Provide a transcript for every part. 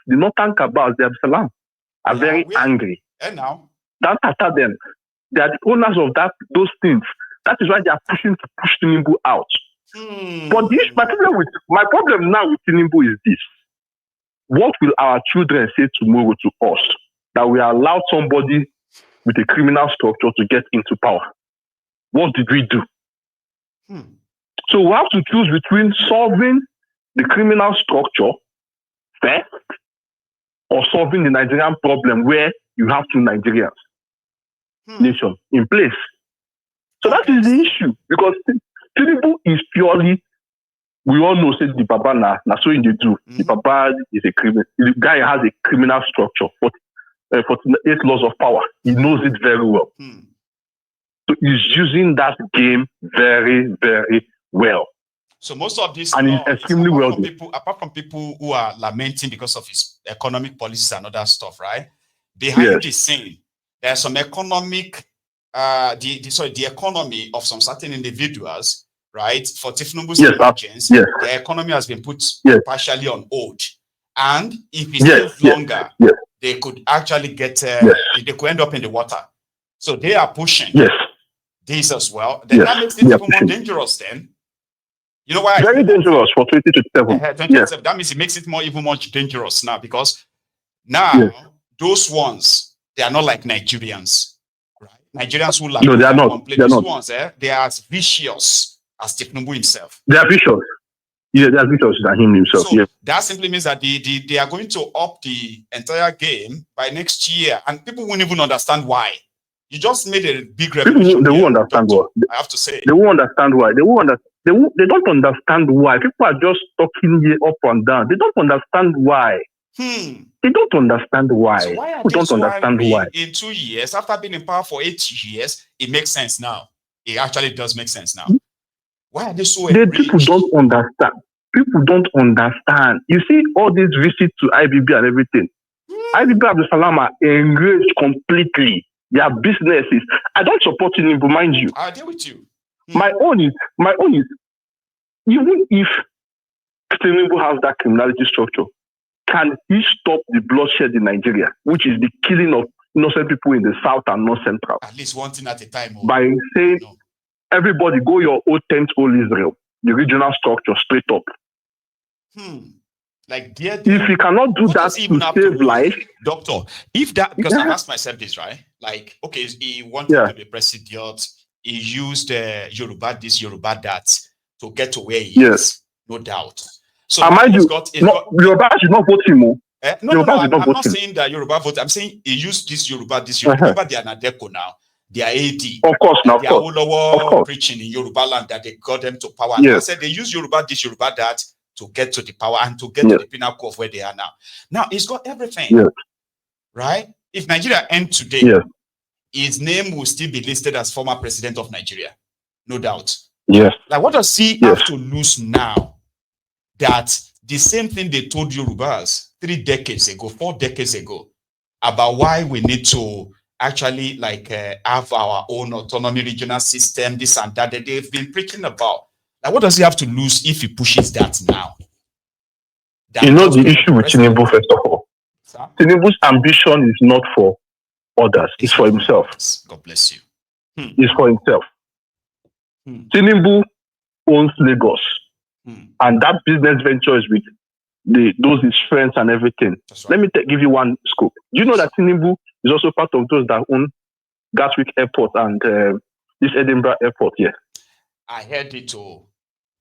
the northern cabals, the Absalam, are very angry. And now? That after them, they are the owners of those things. That is why they are pushing to push Tinubu out. But my problem now with Tinubu is this. What will our children say tomorrow to us that we allowed somebody with a criminal structure to get into power? What did we do? So we have to choose between solving the criminal structure first or solving the Nigerian problem where you have two Nigerians nation in place. So that is the issue, because Tinubu is purely, we all know, say the Baba na so in the do. The Baba is a criminal. The guy has a criminal structure, 48 laws of power. He knows it very well. So he's using that game very, very well. So most of this, and he's extremely wealthy. Apart from people who are lamenting because of his economic policies and other stuff, right? Behind the scene, there's some economic, the economy of some certain individuals, right? For Tinubu's emergence, the economy has been put partially on hold. And if it stays longer, they could actually get, they could end up in the water. So they are pushing this as well. Then that makes it even more dangerous then. You know why? Very dangerous for 2027. 2027. That means it makes it even more dangerous now, because now those ones, they are not like Nigerians. Right? Nigerians who like they are not. Those ones, they are as vicious as Tinubu himself. They are vicious. Yeah, they are vicious than him himself. So that simply means that they are going to up the entire game by next year, and people won't even understand why. You just made a big revelation. They won't understand why. I have to say. They won't understand why. They don't understand why. People are just talking here up and down. They don't understand why. They don't understand why. So why are People don't understand why. In 2 years, after being in power for 8 years, it makes sense now. It actually does make sense now. Why are they so enraged? People don't understand. People don't understand. You see all these visits to IBB and everything. IBB Abdul Salam are enraged completely. Their businesses. I don't support Tinubu, mind you. I deal with you. My own is even if Tinubu has that criminality structure, can he stop the bloodshed in Nigeria, which is the killing of innocent people in the south and north central? At least one thing at a time. By saying, everybody go your old tent, old Israel, the regional structure straight up. Like, if he cannot do that to save life, doctor, if that, because I've asked myself this, right? Like, okay, he wanted to be president, he used Yoruba this, Yoruba that to get to where he is, no doubt. So Yoruba should not vote him. I'm not saying that Yoruba vote. I'm saying he used this Yoruba, Remember, they are Nadeko now. They are AD. Of course, now. They are preaching in Yoruba land that they got them to power. And I said they use Yoruba this, Yoruba that to get to the power and to get to the pinnacle of where they are now. Now, he's got everything, right? If Nigeria ends today, his name will still be listed as former president of Nigeria, no doubt. Like, what does he have to lose now that the same thing they told Yorubas 3 decades ago, 4 decades ago, about why we need to actually have our own autonomy regional system, this and that they've been preaching about? Like, what does he have to lose if he pushes that now? You know the issue with Tinubu, first of all. Tinubu's ambition is not for others, it's for himself. God bless you. It's for himself. Tinubu owns Lagos, and that business venture is with those his friends and everything. Let me give you one scope. Do you know that Tinubu is also part of those that own Gatwick Airport and this Edinburgh Airport here? I heard it all.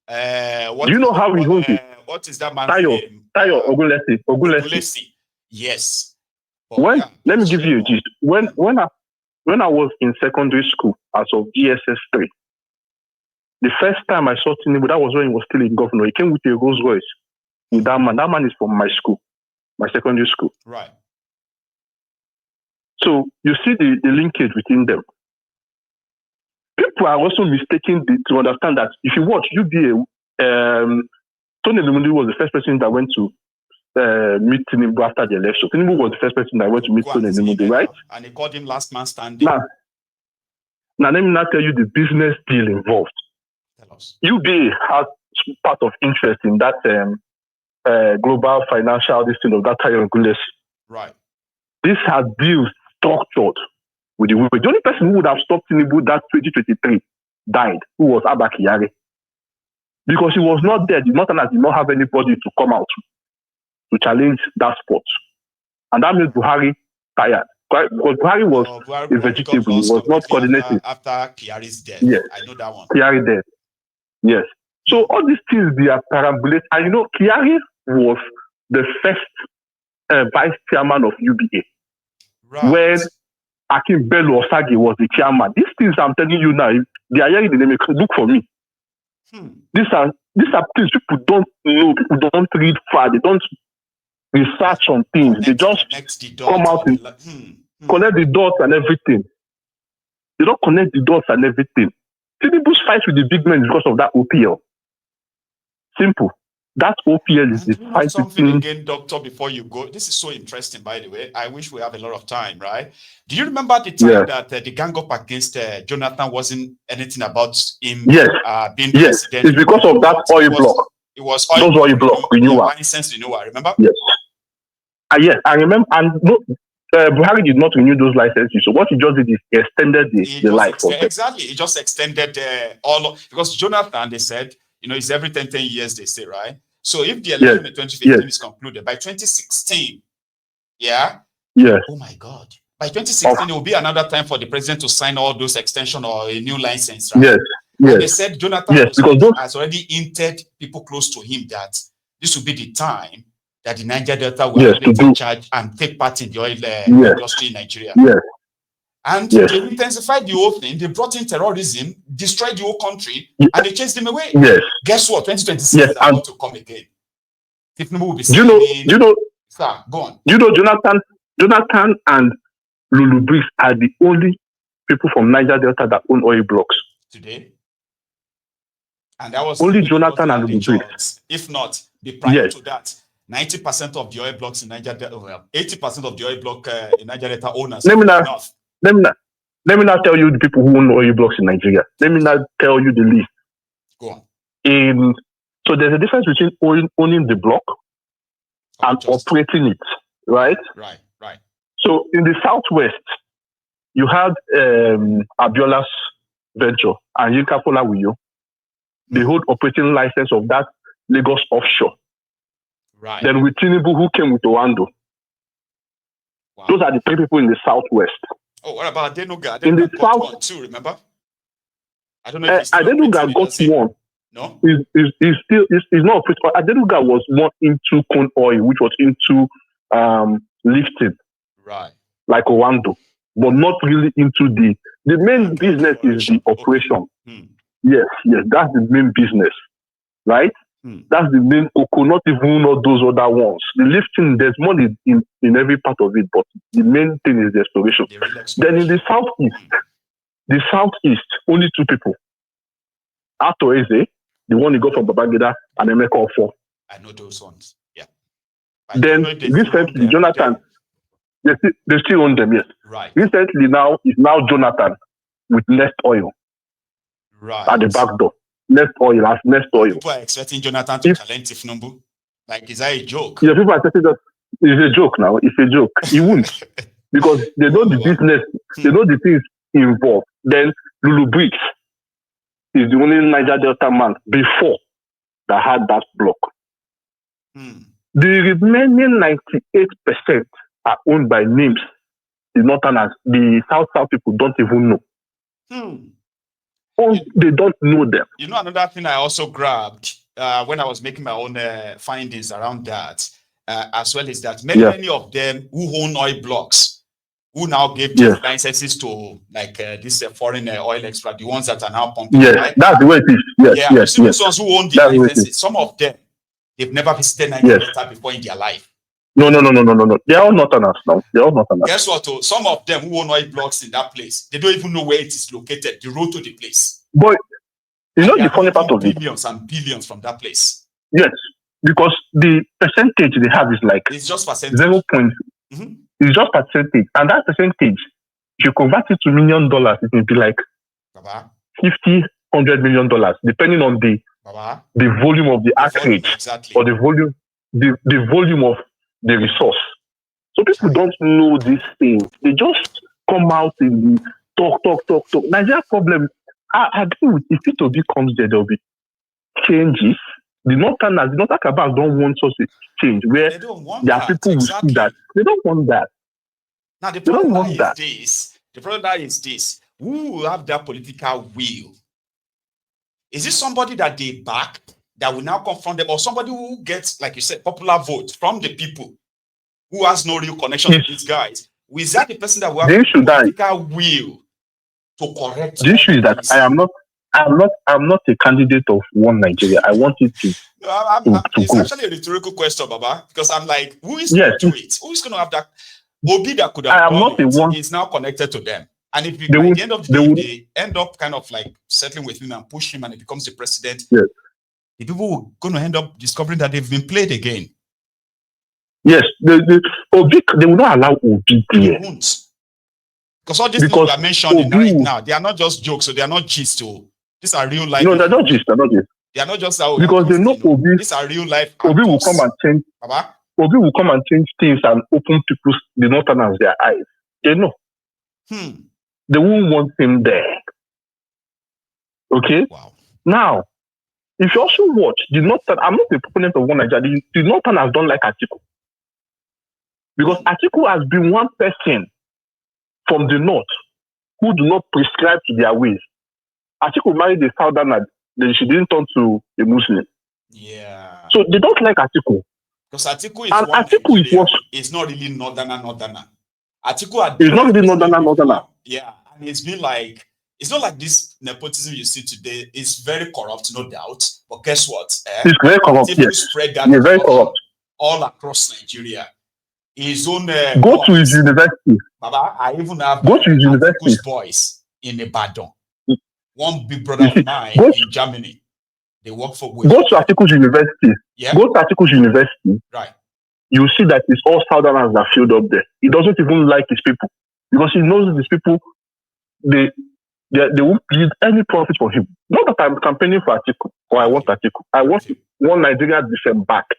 Do you know how he owns it? What is that man's name? Tayo Ogunlesi. Yes. Let me give you a gist. When I was in secondary school as of GSS 3, the first time I saw Tinubu, that was when he was still in governor. He came with a Rolls Royce with that man. That man is from my school, my secondary school. Right. So you see the linkage between them. People are also mistaken to understand that if you watch UBA, Tony Lumundi was the first person that went to meet Tinubu after the election. Tinubu was the first person that went to meet Tony Lumundi, right? And he called him last man standing. Now, let me now tell you the business deal involved. Tell us. UBA has part of interest in that global financial this thing of that time. Right. This has been structured with the way. The only person who would have stopped Tinubu that 2023 died, who was Abba Kyari. Because he was not there, the Northerners did not have anybody to come out to challenge that spot. And that made Buhari tired. Because Buhari was a vegetable, he was not coordinating. After Kyari's death. Yes. I know that one. Kyari death. Yes. So all these things, they are parambulate. And Kyari was the first vice chairman of UBA. Right. When Akin Bello Osage was the chairman. These things I'm telling you now, they are hearing the name. Look for me. These are things people don't know, people don't read far, they don't research on things, they just come out and connect the dots and everything. They don't connect the dots and everything. Tinubu's fight with the big men is because of that OPL. Simple. That OPL is the fight something again, Doctor, before you go. This is so interesting, by the way. I wish we have a lot of time, right? Do you remember the time that the gang up against Jonathan wasn't anything about him being president? It's because of that oil block. It was oil block renewal. Renewal, remember? Yes. Yes, I remember. And Buhari did not renew those licenses. So what he just did is he extended the life of them. Exactly. He just extended because Jonathan, they said, it's every 10 years, they say, right? So if the election in 2015 is concluded, by 2016, oh my God, by 2016, it will be another time for the president to sign all those extension or a new license, right? Yes. And they said Jonathan has already hinted people close to him that this will be the time that the Niger Delta will take charge and take part in the oil industry in Nigeria. Yes. And they intensified the whole thing. They brought in terrorism, destroyed the whole country, and they chased them away. Yes. Guess what? 2026 is about to come again. Tinubu will be Sir, go on. Jonathan and Lulu Briggs are the only people from Niger Delta that own oil blocks today. And that was only Jonathan and Lulu Briggs. If not, prior to that, 90% of the oil blocks in Niger Delta, 80% of the oil block in Niger Delta owners. Let me not tell you the people who own oil blocks in Nigeria. Let me not tell you the list. Go on. So there's a difference between owning the block and operating it, right? Right. So in the Southwest, you had Abiola's venture and Yinka Folawiyo. They hold operating license of that Lagos offshore. Right. Then with Tinubu, who came with Owando. Wow. Those are the three people in the Southwest. Oh, what about Adenuga? In the South one too, remember? I don't know if Adenuga got one. No? He's not. Adenuga was more into corn oil, which was into lifting. Right. Like Owando. But not really into the main business is the operation. Yes, that's the main business. Right? That's the main cocoa, not even all those other ones. The lifting, there's money in every part of it, but the main thing is the exploration. Then in the southeast, only two people. Ato Eze, the one you got from Babangida, and Emeka Ofo. I know those ones. Yeah. Then recently, Jonathan, they still own them, yes. Right. Recently now Jonathan with Nest Oil. Right. At the back door. Nest Oil. People are expecting Jonathan to challenge Tifnumbu. Like, is that a joke? Yeah, people are expecting that. It's a joke now. It's a joke. He won't. Because they know the business, they know the things involved. Then Lulu Briggs is the only Niger Delta man before that had that block. The remaining 98% are owned by names the Northerners, the South people don't even know. They don't know them. You know, another thing I also grabbed when I was making my own findings around that, as well, is that many of them who own oil blocks, who now gave these licenses to this foreign oil expert, the ones that are now pumping. Right? That's the way it is. Yes. Those ones who own the licenses, some of them, they've never visited Nigeria before in their life. No. They are all Northerners now. They are all Northerners. Guess what? Some of them who own oil blocks in that place, they don't even know where it is located. The road to the place. But you know the funny part of it? Billions and billions from that place. Yes, because the percentage they have is like it's just percentage. 0. It's just percentage, and that percentage, if you convert it to $1 million, it will be like $50-100 million, depending on the volume of the acreage or the volume. the volume of the resource. So people don't know these things. They just come out in the talk. Nigeria problem, I agree with if it comes there will be changes. The Northerners, the Northern Cabals don't want such a change where there are people who see that. They don't want that. Now the problem is this. Who will have that political will? Is it somebody that they back that will now confront them, or somebody who gets, like you said, popular vote from the people who has no real connection to these guys? Is that the person that will have the political will to correct? The issue is that I'm not a candidate of one Nigeria. I want it to. It's go. Actually a rhetorical question, Baba, because I'm like, who is going to do it? Who is going to have that? Obi that could have done it is now connected to them. And if by the end of the day, they end up kind of like settling with him and push him and he becomes the president, the people are going to end up discovering that they've been played again. Yes, Obi, they will not allow Obi there. They won't. Because all these things we are mentioning right now, they are not just jokes, so they are not gist. These are real life. No, they're not gist. They are not just because they know Obi. These are real life. Obi will come and change. Baba? Obi will come and change things and open the Northerners their eyes. They know. They won't want him there. Okay? Wow. Now, if you also watch the Northern, I'm not a proponent of one Nigeria. The Northerners don't like Atiku. Because Atiku has been one person from the North who do not prescribe to their ways. Atiku married a Southerner, then she didn't turn to a Muslim. Yeah. So they don't like Atiku. Because Atiku is not really Northerner. Atiku is not really Northerner. Yeah, and it's been like, it's not like this nepotism you see today. It's very corrupt, no doubt. But guess what? It's very corrupt. Yes. Spread that very corrupt all across Nigeria. His own go to his university. Baba, I even have go to his university. Boys in Ibadan. One big brother of mine in Germany. They work for. Go to Atiku's university. Yeah. Go to Atiku's university. Right. You see that it's all Southerners that filled up there. He doesn't even like his people because he knows these people. They won't plead any profit for him. Not that I'm campaigning for Atiku or I want Atiku. I want one Nigeria backed.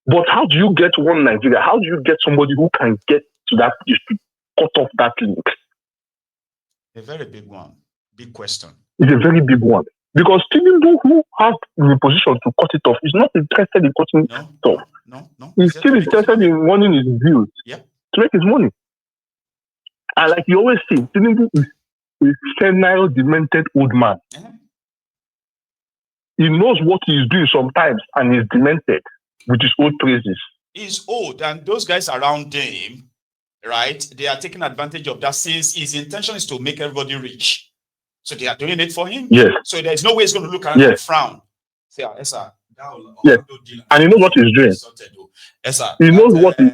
But how do you get one Nigeria? How do you get somebody who can get to that place to cut off that link? A very big one. Big question. It's a very big one. Because Tinubu, who has the position to cut it off, is not interested in cutting it off. No. He's still interested in running his bills to make his money. And like you always say, Tinubu is a senile, demented old man. He knows what he's doing sometimes and he's demented with his old praises. He's old and those guys around him, right, they are taking advantage of that since his intention is to make everybody rich. So they are doing it for him. Yes. So there's no way he's going to look around and frown. Say, yes, sir. Yes. And he knows what he's doing. Yes, sir. He knows what he's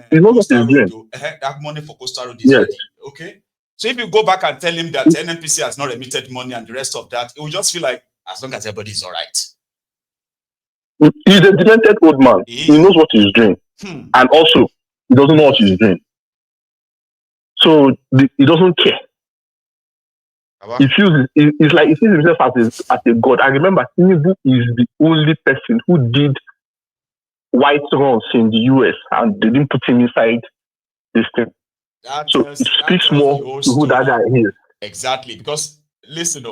doing. That money for Coastal Road is ready. Okay. So if you go back and tell him that NNPC has not remitted money and the rest of that, it will just feel like as long as everybody is all right. He's a demented old man. He knows what he's doing. And also, he doesn't know what he's doing. So he doesn't care. He feels it's like he sees himself as a god. I remember Tinubu is the only person who did white runs in the US and they didn't put him inside this thing. So it speaks more to who that guy is. Exactly, because listen,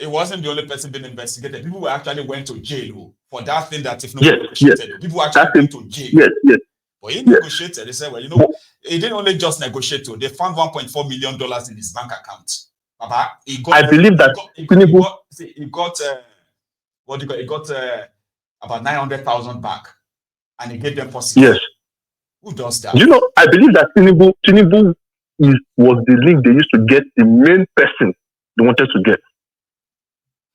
it wasn't the only person being investigated. People actually went to jail for that thing that if no negotiated. People actually went to jail. Yes. But he negotiated. They said, well, he didn't only just negotiate. They found $1.4 million in his bank account. Baba, he got about 900,000 back, and he gave them for 6. Yes. Who does that? You know, I believe that Tinubu was the link they used to get the main person they wanted to get.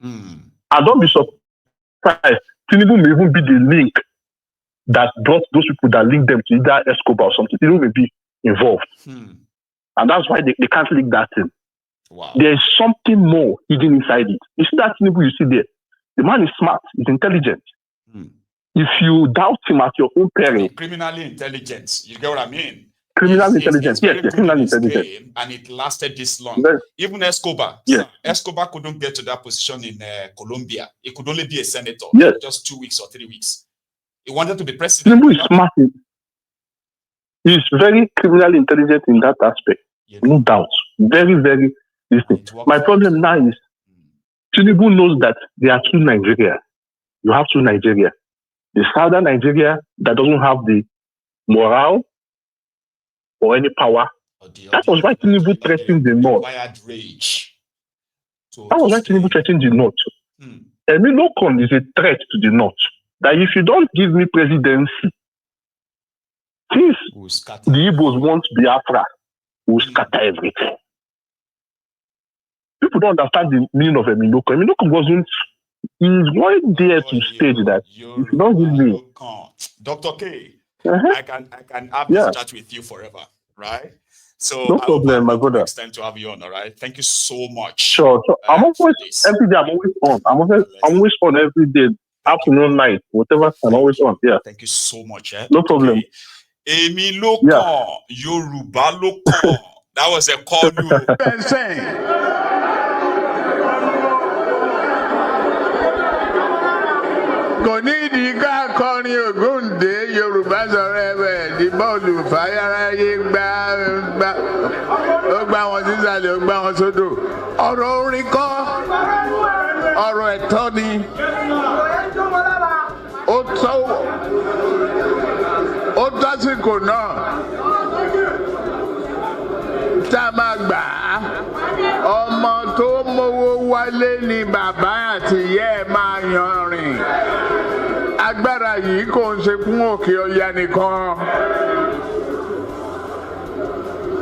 And don't be surprised. Tinubu may even be the link that brought those people that linked them to either Escobar or something. Tinubu may be involved, and that's why they can't link that thing. Wow. There's something more hidden inside it. You see that Tinubu you see there? The man is smart, he's intelligent. If you doubt him at your own peril. Criminally intelligent, you get what I mean? Criminally intelligent, yes, criminally intelligent. And it lasted this long. Yes. Even Escobar. Yes. Escobar couldn't get to that position in Colombia. He could only be a senator. Yes. Just 2 weeks or 3 weeks. He wanted to be president. Tinubu is smart. He's very criminally intelligent in that aspect. No doubt. Very, very distinct. My problem now is Tinubu knows that there are two Nigeria. You have two Nigeria. The southern Nigeria that doesn't have the morale or any power. That was why Tinubu threatened the north. That was why Tinubu threatened the north. Emilokon is a threat to the north. That if you don't give me presidency, since the Igbos want Biafra, will scatter everything. People don't understand the meaning of Emilokon. Emilokon wasn't. He's one there to state that if you don't give me, Dr. K, I can have this chat with you forever, right? So no problem, my brother. Next time to have you on, all right? Thank you so much. Sure. I'm always every day. I'm always on. I'm always on every day, afternoon, night, whatever. I'm always on. Yeah. Thank you so much. No problem. Emilokon, Yoruba Lokon. That was a call. Kò ní ìdí ká kọrin Ògúndé Yorùbá sọ̀rọ̀ ẹ̀wẹ̀ di bọ́ọ̀lù fàyàráyé ó gbá wọn sísàlẹ̀ ó gbá wọn sódò. Ọ̀rọ̀ orin kọ́ ọ̀rọ̀ ẹ̀tọ́ ni ó tásìkò náà tá a máa gbà á. Ọmọ tó mówó wálé ni bàbá àti ìyá ẹ̀ máa yan rìn. Agbára yìí kò ń ṣe fún Òkè Ọya nìkan.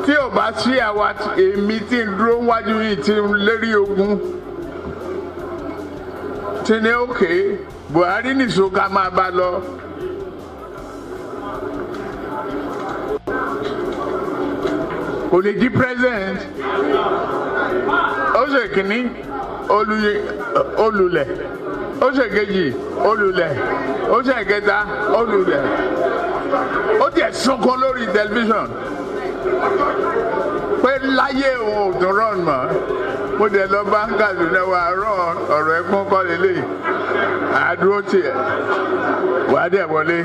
Tí ò bá sí àwa èmi tí ń dúró wájú yìí tí ń lérí ogun. Tí ní òkè Buhari nìṣó ká máa bá lọ. Kò lè di president. Ó ṣe kìíní olùlẹ̀. Ó ṣe kejì olùlẹ̀. Ó ṣe kẹta olùlẹ̀. Ó tiẹ̀ sunkún lórí tẹlifíṣàn pé láyé òun ò tún rán mọ́. Mo dẹ̀ lọ bá ń Kaduna wa rán ọ̀rọ̀ ẹ̀gbọ́n kọ́ lélẹ̀. Àdúró tiẹ̀ wà á dẹ̀ wọlé.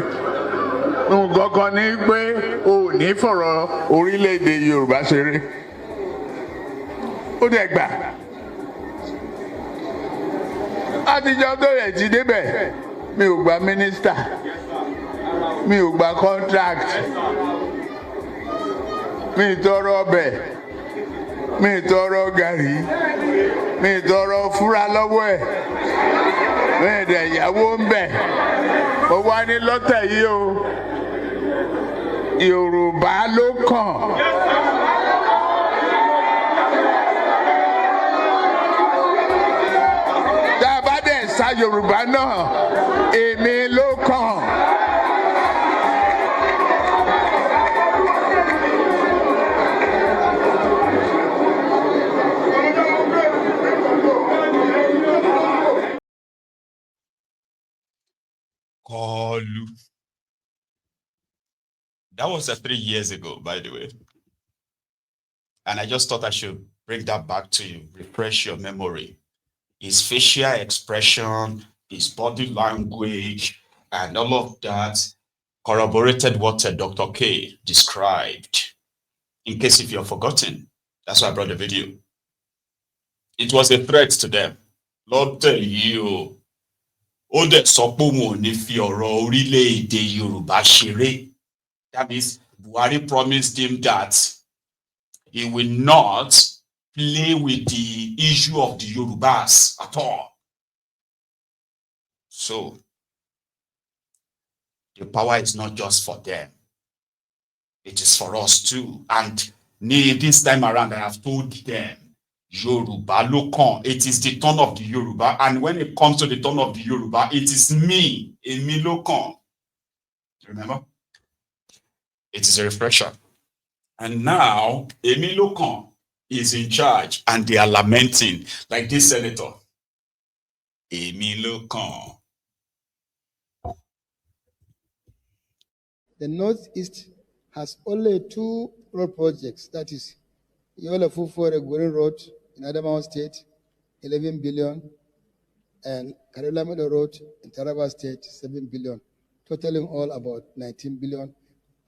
Nǹkan kan ní pé o ò ní fọ̀rọ̀ orílẹ̀-èdè Yorùbá ṣeré. Ó dẹ̀ gbà. Àtijọ́ tó yẹ ti débẹ̀, mi ò gba mínísítà, mi ò gba contract, mi ì tọrọ ọbẹ̀, mi ì tọrọ gàrí, mi ì tọrọ fúra lọ́wọ́ ẹ̀, mi ì dẹ̀ yàwó ń bẹ̀. Mo wá ní lọ́tẹ̀ yìí o, Yorùbá ló kàn. Sa Yorùbá náà èmi ló kàn. Kọlu. That was 3 years ago, by the way. And I just thought I should bring that back to you, refresh your memory. His facial expression, his body language, and all of that corroborated what Dr. K described. In case if you're forgotten, that's why I brought the video. It was a threat to them. Lord tell you, that means Buhari promised him that he will not play with the issue of the Yorubas at all. So, the power is not just for them. It is for us too. And this time around, I have told them, Yoruba Lokon, it is the turn of the Yoruba. And when it comes to the turn of the Yoruba, it is me, Emi Lokon. Remember? It is a refresher. And now, Emi Lokon is in charge, and they are lamenting, like this senator. Emi Lokon. The Northeast has only 2 road projects, that is, Yola Fufore Green Road in Adamawa State, 11 billion, and Karela Meadow Road in Taraba State, 7 billion. totaling all about 19 billion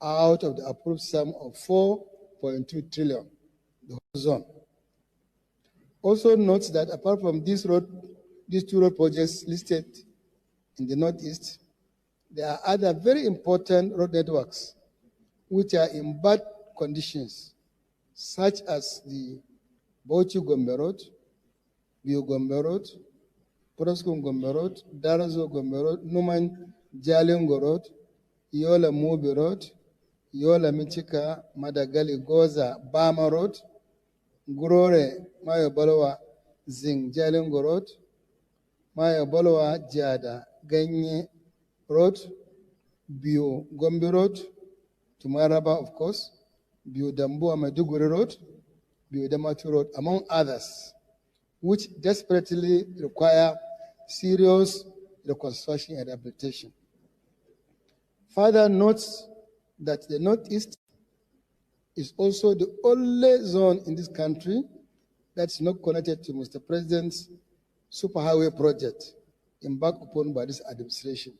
out of the approved sum of 4.2 trillion, the whole zone. Also note that apart from these two road projects listed in the Northeast, there are other very important road networks which are in bad conditions, such as the Bauchi-Gombe Road, Biu-Gombe Road, Poroskum-Gombe Road, Darazo-Gombe Road, Numan-Jalingo Road, Yola-Mubi Road, Yola-Michika, Madagali-Goza, Bama Road, Gurore, Mayo-Bolowa, Zing-Jalingo Road, Mayo-Bolowa, Jada, Ganye Road, Biu-Gombe Road, Tumaraba, of course, Biu-Dambua, Maiduguri Road, Biu-Damatu Road, among others, which desperately require serious reconstruction and rehabilitation. Further notes that the Northeast is also the only zone in this country that's not connected to Mr. President's superhighway project embarked upon by this administration.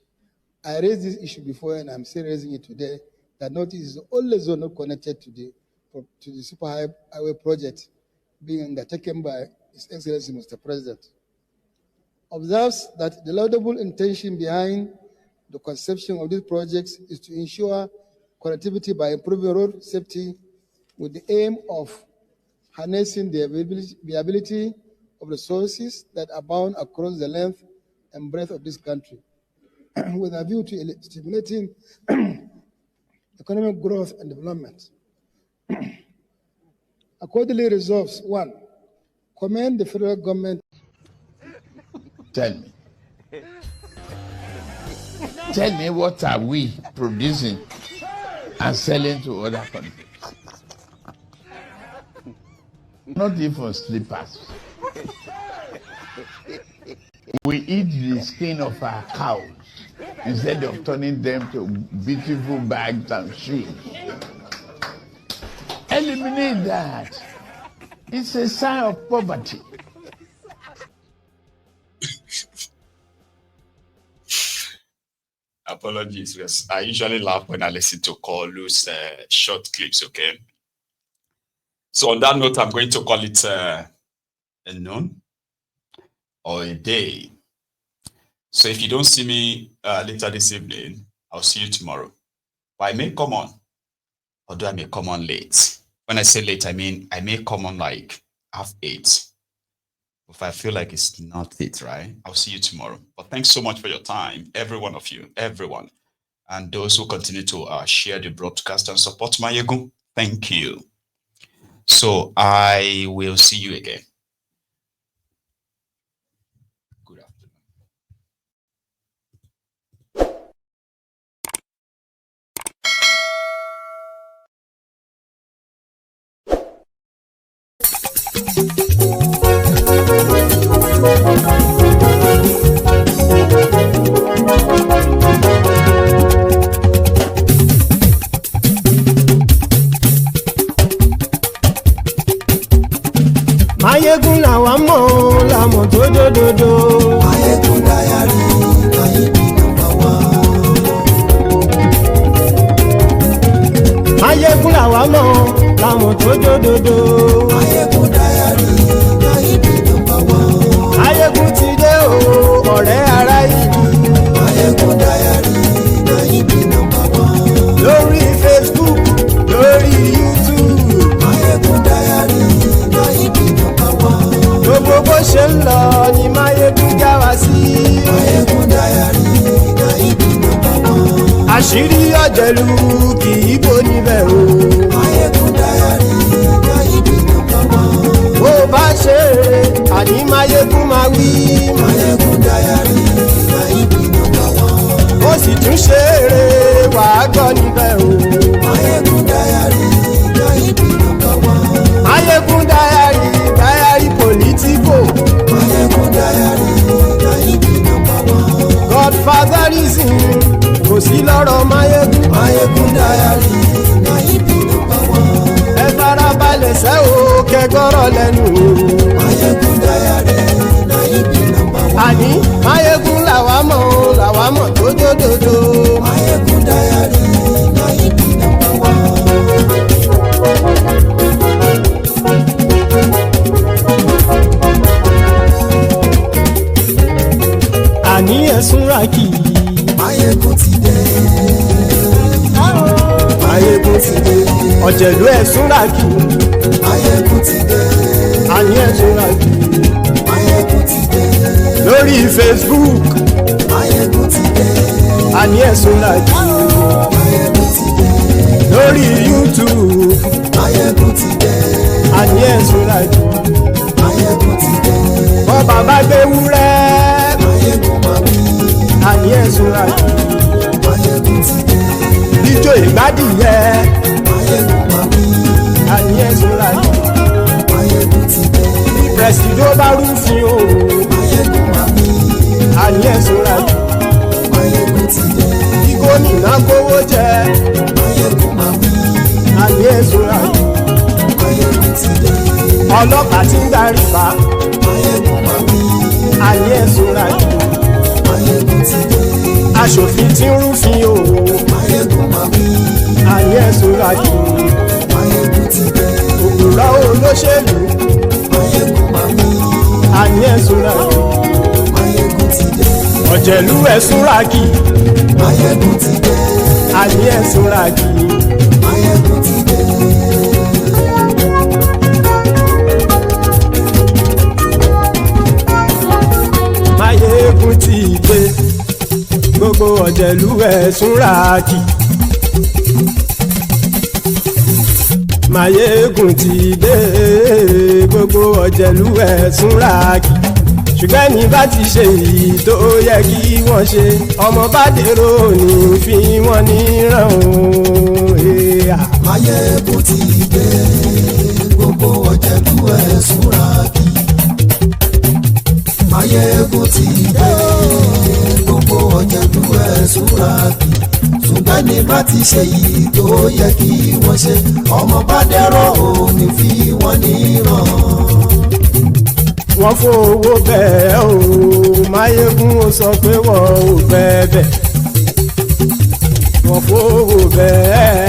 I raised this issue before and I'm still raising it today, that Northeast is the only zone not connected to the superhighway project being undertaken by His Excellency Mr. President. Observes that the laudable intention behind the conception of these projects is to ensure connectivity by improving road safety with the aim of harnessing the viability of resources that abound across the length and breadth of this country, with a view to stimulating economic growth and development. Accordingly resolves, 1, commend the federal government. Tell me what are we producing and selling to other countries? Not even slippers. We eat the skin of our cows instead of turning them to beautiful bags and shoes. Eliminate that. It's a sign of poverty. Apologies, because I usually laugh when I listen to Kolu's short clips, okay? So on that note, I'm going to call it a noon or a day. So if you don't see me later this evening, I'll see you tomorrow. But I may come on, although I may come on late. When I say late, I mean I may come on like 8:30. If I feel like it's not it, right? I'll see you tomorrow. But thanks so much for your time, every one of you, everyone. And those who continue to share the broadcast and support Mayegun, thank you. So I will see you again. Good afternoon. Mayegun làwa mọ̀ làmọ̀ tó dòdòdò. Mayegun Diary, Mayegun #1. Mayegun làwa mọ̀ làmọ̀ tó dòdòdò. Mayegun Diary, Mayegun #1. Mayegun ti dé o ọ̀rẹ́ ara yìí. Mayegun Diary, Mayegun #1. Lórí Facebook, lórí YouTube. Mayegun Diary, Mayegun #1. Gbogbo bó ṣe ń lọ ni Mayegun já wa sí. Mayegun Diary, Mayegun #1. Àṣírí ọ̀jẹ̀lú kì í bò níbẹ̀ o. Mayegun Diary, Mayegun #1. Bó bá ṣe eré àní Mayegun máa wí. Mayegun Diary, Mayegun #1. Ó sì tún ṣe eré wàá gbọ́ níbẹ̀ o. Mayegun Diary, Mayegun #1. Mayegun Diary politico. Mayegun Diary, Mayegun #1. Godfatherism kò sí lọ́rọ̀ Mayegun. Mayegun Diary, Mayegun #1. Ẹ farabalẹ̀ sẹ́ o kẹgọ́rọ̀ lẹ́nu o. Mayegun Diary, Mayegun #1. Àní Mayegun làwa mọ̀ tó dòdòdò. Súràkì. Máyégún ti dé. Máyégún ti dé. Ọ̀jẹ̀lú ẹ̀ Súràkì. Máyégún ti dé. Àní ẹ̀ Súràkì. Máyégún ti dé. Lórí Facebook. Máyégún ti dé. Àní ẹ̀ Súràkì. Máyégún ti dé. Lórí YouTube. Máyégún ti dé. Àní ẹ̀ Súràkì. Máyégún ti dé. Bọ́ bàbá gbé wúrẹ́. Máyégún máa wí. Àní ẹ̀ Súràkì. Máyégún ti dé. Ijó ìgbádìyẹ. Máyégún máa wí. Àní ẹ̀ Súràkì. Máyégún ti dé. Pẹ̀sìdó bá rúfin o. Máyégún máa wí. Àní ẹ̀ Súràkì. Máyégún ti dé. Kí gómìnà kówó jẹ. Máyégún máa wí. Àní ẹ̀ Súràkì. Máyégún ti dé. Ọlọ́pàá tí ń darí bá. Máyégún máa wí. Àní ẹ̀ Súràkì. Máyégún ti dé. Aṣòfin tí ń rúfin o. Máyégún máa wí. Àní ẹ̀ Súràkì. Máyégún ti dé. Òpùrọ́ olóṣèlú. Máyégún máa wí. Àní ẹ̀ Súràkì. Máyégún ti dé. Ọ̀jẹ̀lú ẹ̀ Súràkì. Máyégún ti dé. Àní ẹ̀ Súràkì. Máyégún ti dé. Máyégún ti dé. Gbogbo ọ̀jẹ̀lú ẹ̀ Súràkì. Máyégún ti dé. Gbogbo ọ̀jẹ̀lú ẹ̀ Súràkì. Ṣùgbọ́n ní bá ti ṣe èyí tó yẹ kí wọ́n ṣe, ọmọ bá dèrò ní fi wọ́n níran o. Máyégún ti dé. Gbogbo ọ̀jẹ̀lú ẹ̀ Súràkì. Máyégún ti dé. Gbogbo ọ̀jẹ̀lú ẹ̀ Súràkì. Ṣùgbọ́n ní bá ti ṣe yìí tó yẹ kí wọ́n ṣe, ọmọ bá dẹ́rọ̀ òní fi wọ́n níran. Wọ́n fowó bẹ́ẹ̀ o, Máyégún ó sọ pé wọ́n ò fẹ́ bẹ́ẹ̀. Wọ́n fowó bẹ́ẹ̀.